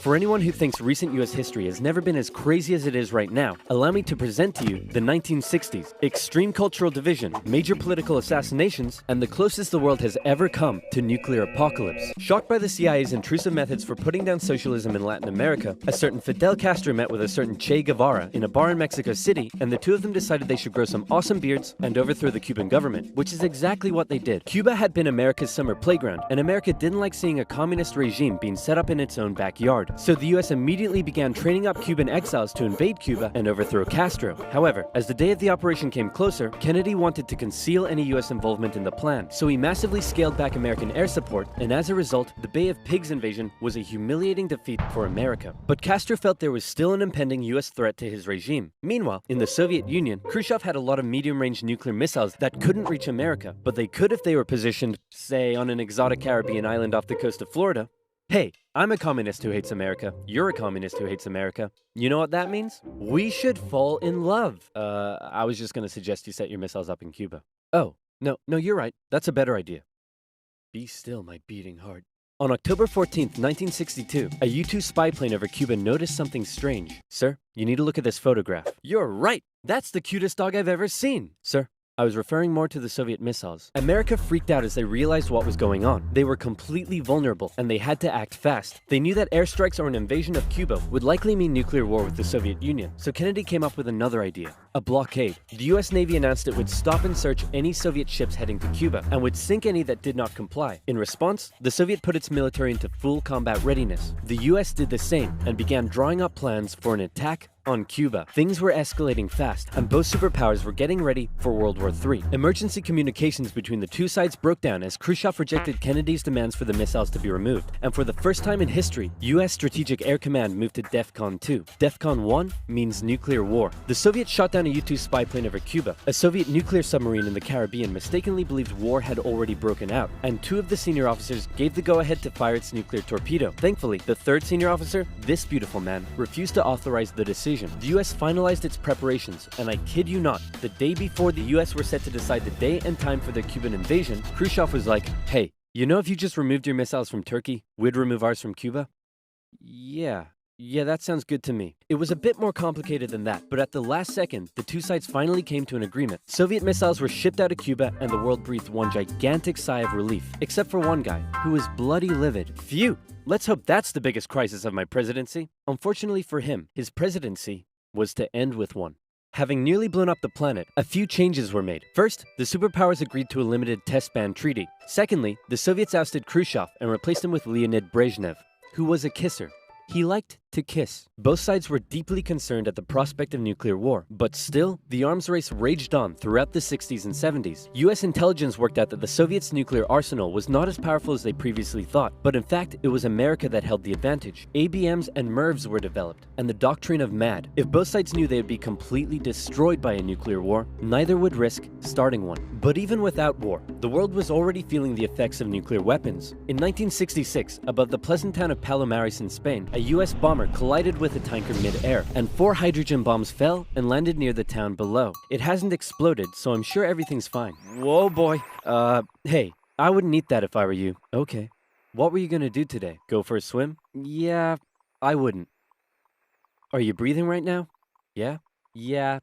For anyone who thinks recent US history has never been as crazy as it is right now, allow me to present to you the 1960s. Extreme cultural division, major political assassinations, and the closest the world has ever come to nuclear apocalypse. Shocked by the CIA's intrusive methods for putting down socialism in Latin America, a certain Fidel Castro met with a certain Che Guevara in a bar in Mexico City, and the two of them decided they should grow some awesome beards and overthrow the Cuban government, which is exactly what they did. Cuba had been America's summer playground, and America didn't like seeing a communist regime being set up in its own backyard. So the US immediately began training up Cuban exiles to invade Cuba and overthrow Castro. However, as the day of the operation came closer, Kennedy wanted to conceal any US involvement in the plan, so he massively scaled back American air support, and as a result, the Bay of Pigs invasion was a humiliating defeat for America. But Castro felt there was still an impending US threat to his regime. Meanwhile, in the Soviet Union, Khrushchev had a lot of medium-range nuclear missiles that couldn't reach America, but they could if they were positioned, say, on an exotic Caribbean island off the coast of Florida. Hey, I'm a communist who hates America. You're a communist who hates America. You know what that means? We should fall in love. I was just gonna suggest you set your missiles up in Cuba. Oh, no, you're right. That's a better idea. Be still, my beating heart. On October 14th, 1962, a U-2 spy plane over Cuba noticed something strange. Sir, you need to look at this photograph. You're right! That's the cutest dog I've ever seen! Sir, I was referring more to the Soviet missiles. America freaked out as they realized what was going on. They were completely vulnerable, and they had to act fast. They knew that airstrikes or an invasion of Cuba would likely mean nuclear war with the Soviet Union, so Kennedy came up with another idea. A blockade. The US Navy announced it would stop and search any Soviet ships heading to Cuba, and would sink any that did not comply. In response, the Soviet put its military into full combat readiness. The US did the same, and began drawing up plans for an attack on Cuba. Things were escalating fast, and both superpowers were getting ready for World War III. Emergency communications between the two sides broke down as Khrushchev rejected Kennedy's demands for the missiles to be removed, and for the first time in history, US Strategic Air Command moved to DEFCON 2. DEFCON 1 means nuclear war. The Soviets shot down a U-2 spy plane over Cuba. A Soviet nuclear submarine in the Caribbean mistakenly believed war had already broken out, and two of the senior officers gave the go-ahead to fire its nuclear torpedo. Thankfully, the third senior officer, this beautiful man, refused to authorize the decision. The US finalized its preparations, and I kid you not, the day before the US were set to decide the day and time for the Cuban invasion, Khrushchev was like, hey, you know if you just removed your missiles from Turkey, we'd remove ours from Cuba? Yeah, that sounds good to me. It was a bit more complicated than that, but at the last second, the two sides finally came to an agreement. Soviet missiles were shipped out of Cuba, and the world breathed one gigantic sigh of relief, except for one guy, who was bloody livid. Phew! Let's hope that's the biggest crisis of my presidency. Unfortunately for him, his presidency was to end with one. Having nearly blown up the planet, a few changes were made. First, the superpowers agreed to a limited test ban treaty. Secondly, the Soviets ousted Khrushchev and replaced him with Leonid Brezhnev, who was a kisser. He liked to kiss. Both sides were deeply concerned at the prospect of nuclear war, but still, the arms race raged on throughout the 60s and 70s. US intelligence worked out that the Soviets' nuclear arsenal was not as powerful as they previously thought, but in fact, it was America that held the advantage. ABMs and MIRVs were developed, and the doctrine of MAD. If both sides knew they would be completely destroyed by a nuclear war, neither would risk starting one. But even without war, the world was already feeling the effects of nuclear weapons. In 1966, above the pleasant town of Palomares in Spain, a US bomber collided with a tanker mid-air, and 4 hydrogen bombs fell and landed near the town below. It hasn't exploded, so I'm sure everything's fine. Whoa, boy. Hey, I wouldn't eat that if I were you. Okay. What were you gonna do today? Go for a swim? Yeah, I wouldn't. Are you breathing right now? Yeah? Yeah,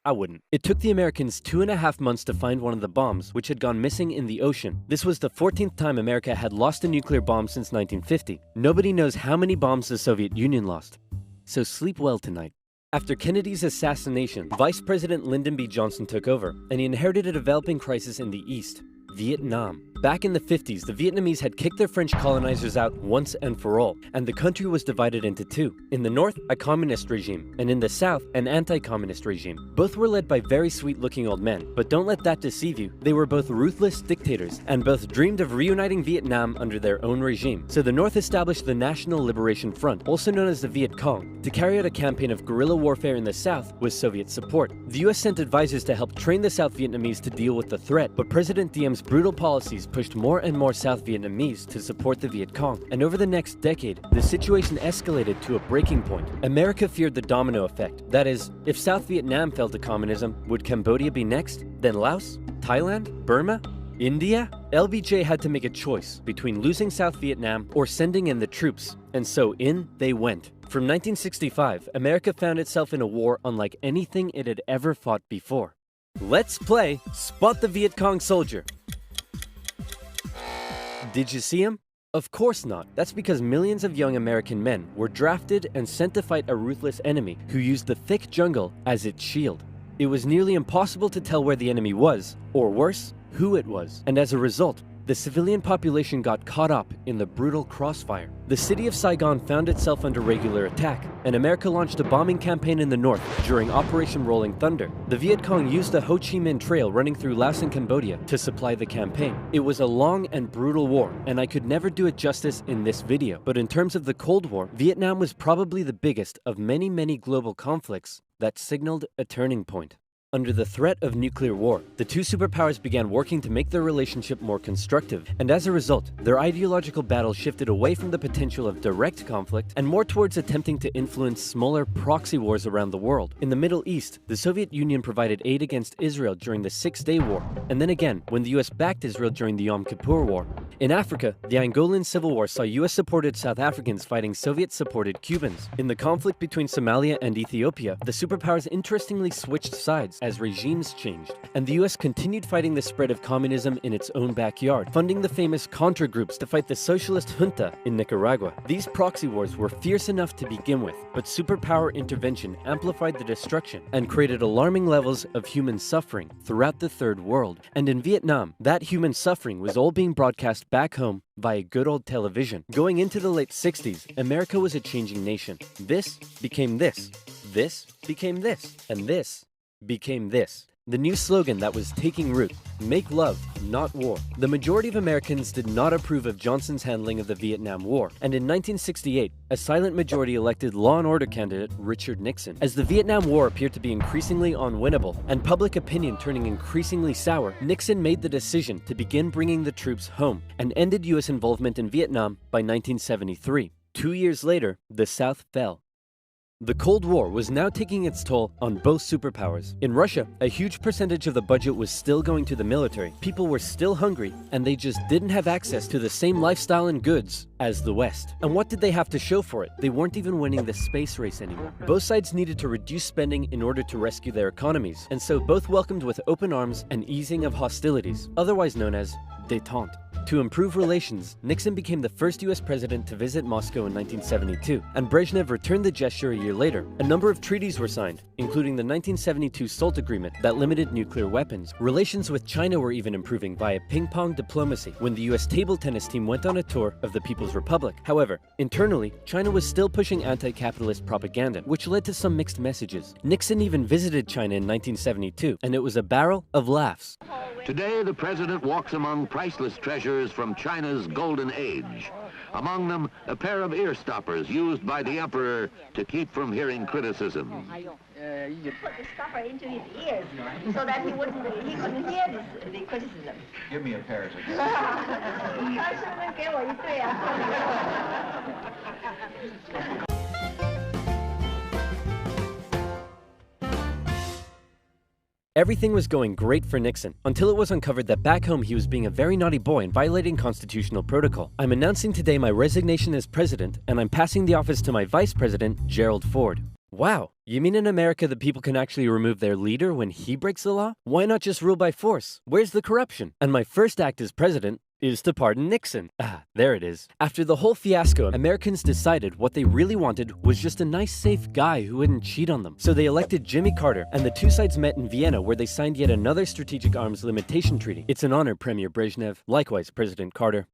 I wouldn't. It took the Americans 2.5 months to find one of the bombs, which had gone missing in the ocean. This was the 14th time America had lost a nuclear bomb since 1950. Nobody knows how many bombs the Soviet Union lost. So sleep well tonight. After Kennedy's assassination, Vice President Lyndon B. Johnson took over, and he inherited a developing crisis in the East. Vietnam. Back in the 50s, the Vietnamese had kicked their French colonizers out once and for all, and the country was divided into two. In the north, a communist regime, and in the south, an anti-communist regime. Both were led by very sweet-looking old men, but don't let that deceive you. They were both ruthless dictators, and both dreamed of reuniting Vietnam under their own regime. So the north established the National Liberation Front, also known as the Viet Cong, to carry out a campaign of guerrilla warfare in the south with Soviet support. The US sent advisors to help train the South Vietnamese to deal with the threat, but President Diem's brutal policies pushed more and more South Vietnamese to support the Viet Cong, and over the next decade, the situation escalated to a breaking point. America feared the domino effect. That is, if South Vietnam fell to communism, would Cambodia be next? Then Laos? Thailand? Burma? India? LBJ had to make a choice between losing South Vietnam or sending in the troops, and so in they went. From 1965, America found itself in a war unlike anything it had ever fought before. Let's play Spot the Viet Cong Soldier. Did you see him? Of course not. That's because millions of young American men were drafted and sent to fight a ruthless enemy who used the thick jungle as its shield. It was nearly impossible to tell where the enemy was, or worse, who it was. And as a result, the civilian population got caught up in the brutal crossfire. The city of Saigon found itself under regular attack, and America launched a bombing campaign in the north during Operation Rolling Thunder. The Viet Cong used the Ho Chi Minh Trail running through Laos and Cambodia to supply the campaign. It was a long and brutal war, and I could never do it justice in this video. But in terms of the Cold War, Vietnam was probably the biggest of many global conflicts that signaled a turning point. Under the threat of nuclear war, the two superpowers began working to make their relationship more constructive, and as a result, their ideological battle shifted away from the potential of direct conflict and more towards attempting to influence smaller proxy wars around the world. In the Middle East, the Soviet Union provided aid against Israel during the Six-Day War, and then again when the US backed Israel during the Yom Kippur War. In Africa, the Angolan Civil War saw US-supported South Africans fighting Soviet-supported Cubans. In the conflict between Somalia and Ethiopia, the superpowers interestingly switched sides as regimes changed, and the US continued fighting the spread of communism in its own backyard, funding the famous Contra groups to fight the socialist junta in Nicaragua. These proxy wars were fierce enough to begin with, but superpower intervention amplified the destruction and created alarming levels of human suffering throughout the Third World. And in Vietnam, that human suffering was all being broadcast back home via good old television. Going into the late 60s, America was a changing nation. This became this. This became this. And this became this. The new slogan that was taking root: make love, not war. The majority of Americans did not approve of Johnson's handling of the Vietnam War, and in 1968, a silent majority elected law and order candidate Richard Nixon. As the Vietnam War appeared to be increasingly unwinnable and public opinion turning increasingly sour, Nixon made the decision to begin bringing the troops home and ended US involvement in Vietnam by 1973. 2 years later, the South fell. The Cold War was now taking its toll on both superpowers. In Russia, a huge percentage of the budget was still going to the military. People were still hungry, and they just didn't have access to the same lifestyle and goods as the West. And what did they have to show for it? They weren't even winning the space race anymore. Both sides needed to reduce spending in order to rescue their economies, and so both welcomed with open arms an easing of hostilities, otherwise known as detente. To improve relations, Nixon became the first US president to visit Moscow in 1972, and Brezhnev returned the gesture a year later. A number of treaties were signed, including the 1972 SALT agreement that limited nuclear weapons. Relations with China were even improving via ping-pong diplomacy when the US table tennis team went on a tour of the People's Republic. However, internally, China was still pushing anti-capitalist propaganda, which led to some mixed messages. Nixon even visited China in 1972, and it was a barrel of laughs. Today, the president walks among priceless treasures from China's golden age. Among them, a pair of ear stoppers used by the emperor to keep from hearing criticism. You put the stopper into his ears so that he couldn't hear the criticism. Give me a pair. Everything was going great for Nixon, until it was uncovered that back home he was being a very naughty boy and violating constitutional protocol. I'm announcing today my resignation as president, and I'm passing the office to my vice president, Gerald Ford. Wow, you mean in America the people can actually remove their leader when he breaks the law? Why not just rule by force? Where's the corruption? And my first act as president is to pardon Nixon. There it is. After the whole fiasco, Americans decided what they really wanted was just a nice, safe guy who wouldn't cheat on them. So they elected Jimmy Carter, and the two sides met in Vienna where they signed yet another strategic arms limitation treaty. It's an honor, Premier Brezhnev. Likewise, President Carter.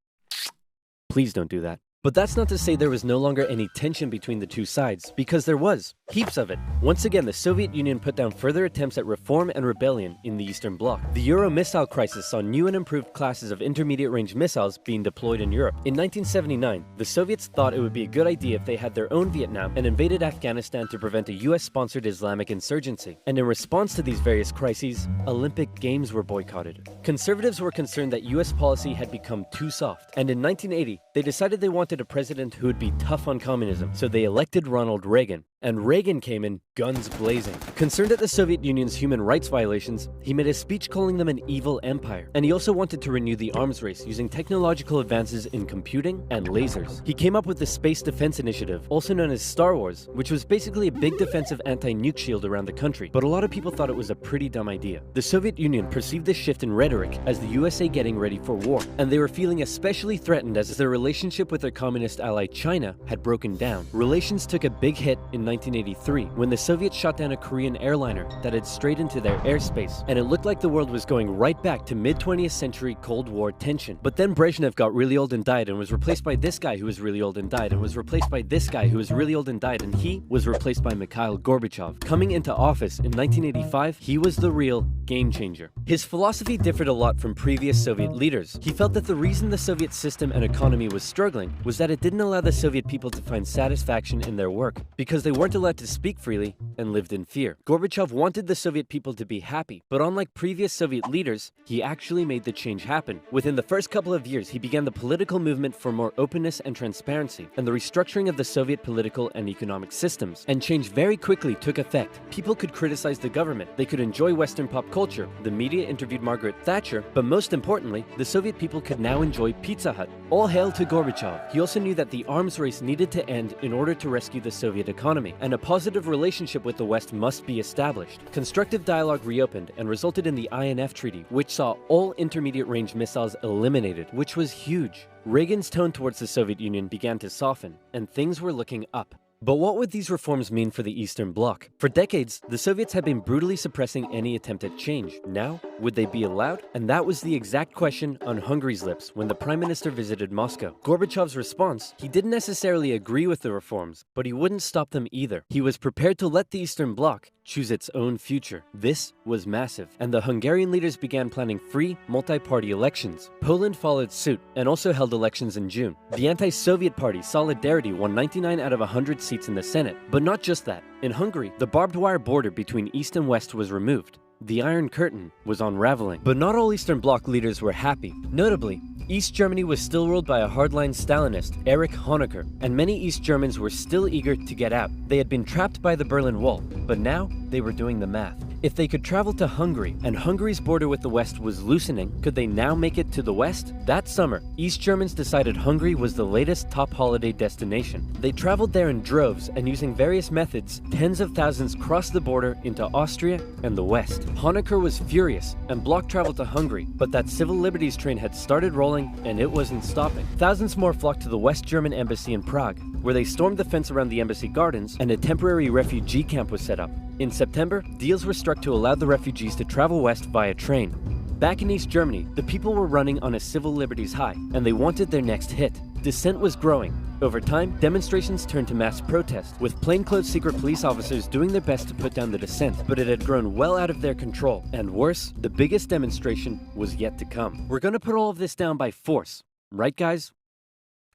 Please don't do that. But that's not to say there was no longer any tension between the two sides, because there was. Heaps of it. Once again, the Soviet Union put down further attempts at reform and rebellion in the Eastern Bloc. The Euro missile crisis saw new and improved classes of intermediate-range missiles being deployed in Europe. In 1979, the Soviets thought it would be a good idea if they had their own Vietnam and invaded Afghanistan to prevent a US-sponsored Islamic insurgency. And in response to these various crises, Olympic Games were boycotted. Conservatives were concerned that US policy had become too soft, and in 1980, they decided they wanted a president who would be tough on communism, so they elected Ronald Reagan. And Reagan came in guns blazing. Concerned at the Soviet Union's human rights violations, he made a speech calling them an evil empire. And he also wanted to renew the arms race using technological advances in computing and lasers. He came up with the Space Defense Initiative, also known as Star Wars, which was basically a big defensive anti-nuke shield around the country, but a lot of people thought it was a pretty dumb idea. The Soviet Union perceived this shift in rhetoric as the USA getting ready for war, and they were feeling especially threatened as their relationship with their communist ally China had broken down. Relations took a big hit in 1983 when the Soviets shot down a Korean airliner that had strayed into their airspace, and it looked like the world was going right back to mid-20th century Cold War tension. But then Brezhnev got really old and died, and was replaced by this guy who was really old and died, and was replaced by this guy who was really old and died, and he was replaced by Mikhail Gorbachev. Coming into office in 1985, he was the real game changer. His philosophy differed a lot from previous Soviet leaders. He felt that the reason the Soviet system and economy was struggling was that it didn't allow the Soviet people to find satisfaction in their work, because they weren't allowed to speak freely and lived in fear. Gorbachev wanted the Soviet people to be happy, but unlike previous Soviet leaders, he actually made the change happen. Within the first couple of years, he began the political movement for more openness and transparency, and the restructuring of the Soviet political and economic systems. And change very quickly took effect. People could criticize the government, they could enjoy Western pop culture, the media interviewed Margaret Thatcher, but most importantly, the Soviet people could now enjoy Pizza Hut. All hail to Gorbachev. He also knew that the arms race needed to end in order to rescue the Soviet economy, and a positive relationship with the West must be established. Constructive dialogue reopened and resulted in the INF Treaty, which saw all intermediate-range missiles eliminated, which was huge. Reagan's tone towards the Soviet Union began to soften, and things were looking up. But what would these reforms mean for the Eastern Bloc? For decades, the Soviets had been brutally suppressing any attempt at change. Now, would they be allowed? And that was the exact question on Hungary's lips when the Prime Minister visited Moscow. Gorbachev's response: he didn't necessarily agree with the reforms, but he wouldn't stop them either. He was prepared to let the Eastern Bloc choose its own future. This was massive, and the Hungarian leaders began planning free, multi-party elections. Poland followed suit and also held elections in June. The anti-Soviet party Solidarity won 99 out of 100 seats in the Senate. But not just that. In Hungary, the barbed wire border between East and West was removed. The Iron Curtain was unraveling. But not all Eastern Bloc leaders were happy. Notably, East Germany was still ruled by a hardline Stalinist, Erich Honecker, and many East Germans were still eager to get out. They had been trapped by the Berlin Wall, but now they were doing the math. If they could travel to Hungary, and Hungary's border with the West was loosening, could they now make it to the West? That summer, East Germans decided Hungary was the latest top holiday destination. They traveled there in droves, and using various methods, tens of thousands crossed the border into Austria and the West. Honecker was furious, and blocked travel to Hungary, but that civil liberties train had started rolling, and it wasn't stopping. Thousands more flocked to the West German embassy in Prague, where they stormed the fence around the embassy gardens, and a temporary refugee camp was set up. In September, deals were struck to allow the refugees to travel west via train. Back in East Germany, the people were running on a civil liberties high, and they wanted their next hit. Dissent was growing. Over time, demonstrations turned to mass protest, with plainclothes secret police officers doing their best to put down the dissent, but it had grown well out of their control. And worse, the biggest demonstration was yet to come. We're gonna put all of this down by force. Right, guys?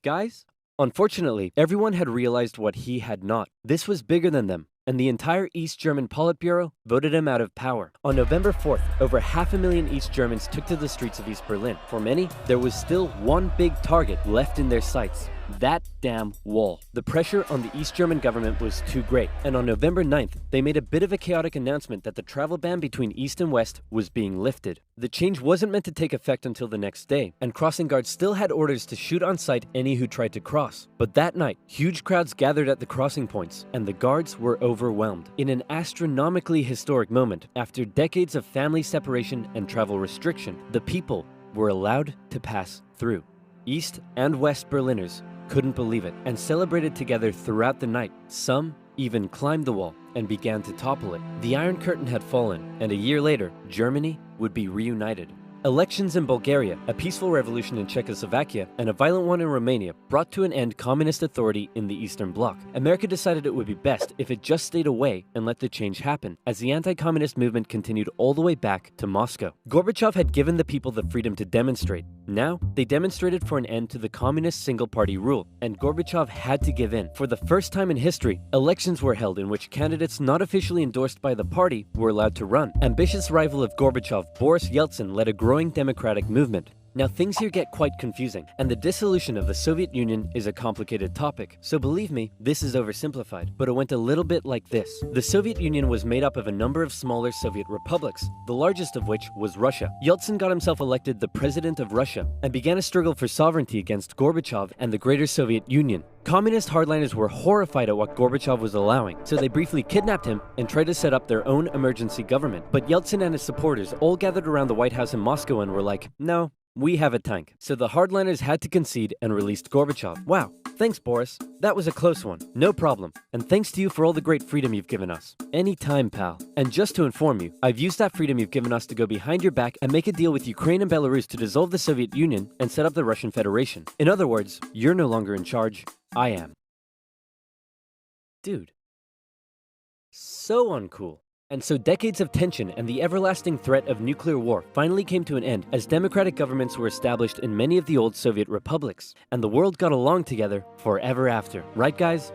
Guys? Unfortunately, everyone had realized what he had not. This was bigger than them, and the entire East German Politburo voted him out of power. On November 4th, over 500,000 East Germans took to the streets of East Berlin. For many, there was still one big target left in their sights: that damn wall. The pressure on the East German government was too great, and on November 9th, they made a bit of a chaotic announcement that the travel ban between East and West was being lifted. The change wasn't meant to take effect until the next day, and crossing guards still had orders to shoot on sight any who tried to cross. But that night, huge crowds gathered at the crossing points, and the guards were overwhelmed. In an astronomically historic moment, after decades of family separation and travel restriction, the people were allowed to pass through. East and West Berliners couldn't believe it and celebrated together throughout the night. Some even climbed the wall and began to topple it. The Iron Curtain had fallen, and a year later, Germany would be reunited. Elections in Bulgaria, a peaceful revolution in Czechoslovakia, and a violent one in Romania brought to an end communist authority in the Eastern Bloc. America decided it would be best if it just stayed away and let the change happen, as the anti-communist movement continued all the way back to Moscow. Gorbachev had given the people the freedom to demonstrate. Now, they demonstrated for an end to the communist single-party rule, and Gorbachev had to give in. For the first time in history, elections were held in which candidates not officially endorsed by the party were allowed to run. Ambitious rival of Gorbachev, Boris Yeltsin, led a growing democratic movement. Now things here get quite confusing, and the dissolution of the Soviet Union is a complicated topic, so believe me, this is oversimplified, but it went a little bit like this. The Soviet Union was made up of a number of smaller Soviet republics, the largest of which was Russia. Yeltsin got himself elected the president of Russia, and began a struggle for sovereignty against Gorbachev and the Greater Soviet Union. Communist hardliners were horrified at what Gorbachev was allowing, so they briefly kidnapped him and tried to set up their own emergency government. But Yeltsin and his supporters all gathered around the White House in Moscow and were like, no, we have a tank. So the hardliners had to concede and released Gorbachev. Wow, thanks Boris. That was a close one. No problem. And thanks to you for all the great freedom you've given us. Anytime, pal. And just to inform you, I've used that freedom you've given us to go behind your back and make a deal with Ukraine and Belarus to dissolve the Soviet Union and set up the Russian Federation. In other words, you're no longer in charge. I am. Dude. So uncool. And so decades of tension and the everlasting threat of nuclear war finally came to an end as democratic governments were established in many of the old Soviet republics, and the world got along together forever after. Right, guys?